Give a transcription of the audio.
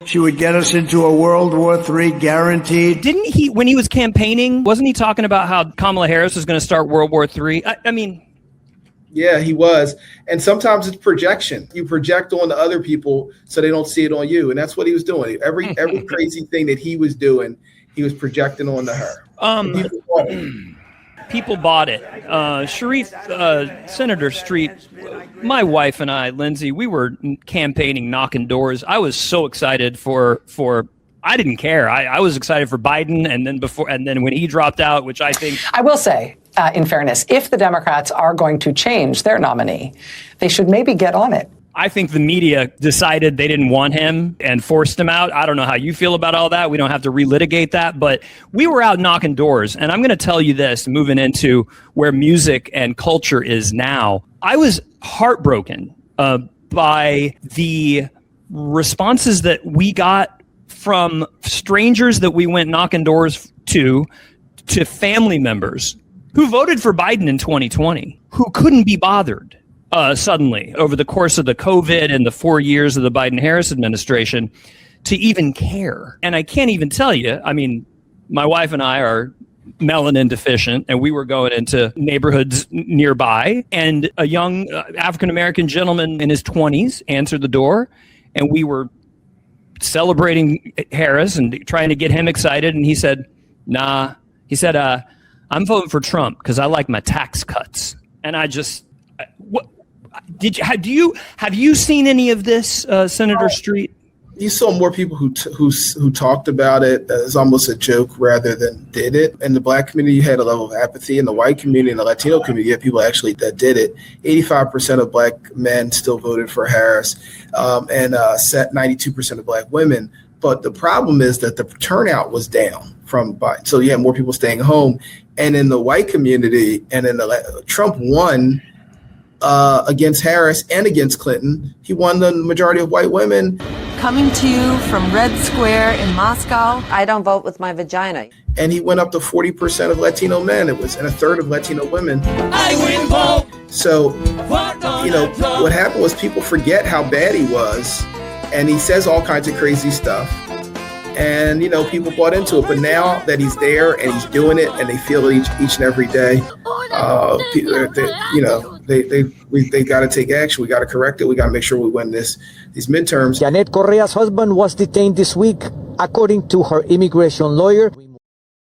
She would get us into a World War III guaranteed. Didn't he, when he was campaigning, wasn't he talking about how Kamala Harris was going to start World War III? I mean... Yeah, he was. And sometimes it's projection. You project on the other people so they don't see it on you. And that's what he was doing. Every crazy thing that he was doing, he was projecting onto her. People bought it. Sharif, Senator Street, my wife and I, Lindsay, we were campaigning, knocking doors. I was so excited for I didn't care. I was excited for Biden, and then when he dropped out, which I think... I will say, in fairness, if the Democrats are going to change their nominee, they should maybe get on it. I think the media decided they didn't want him and forced him out. I don't know how you feel about all that. We don't have to relitigate that, but we were out knocking doors. And I'm going to tell you this, moving into where music and culture is now. I was heartbroken by the responses that we got from strangers that we went knocking doors to family members who voted for Biden in 2020, who couldn't be bothered. Suddenly, over the course of the COVID and the 4 years of the Biden-Harris administration, to even care. And I can't even tell you, I mean, my wife and I are melanin deficient, and we were going into neighborhoods nearby, and a young African-American gentleman in his 20s answered the door, and we were celebrating Harris and trying to get him excited, and he said, nah. He said, I'm voting for Trump because I like my tax cuts. And I just... What have you seen any of this, Senator Street? You saw more people who talked about it as almost a joke rather than did it. In the Black community, you had a level of apathy. In the white community and the Latino community, you had people actually that did it. 85% of Black men still voted for Harris, and 92% of Black women. But the problem is that the turnout was down from Biden. So you had more people staying home. And in the white community, and in the Trump won against Harris and against Clinton. He won the majority of white women. Coming to you from Red Square in Moscow, I don't vote with my vagina. And he went up to 40% of Latino men. It was, and a third of Latino women. I win vote. So, what happened was people forget how bad he was, and he says all kinds of crazy stuff. And, people bought into it. But now that he's there and he's doing it and they feel it each and every day, they got to take action. We got to correct it. We got to make sure we win these midterms. Janet Correa's husband was detained this week, according to her immigration lawyer.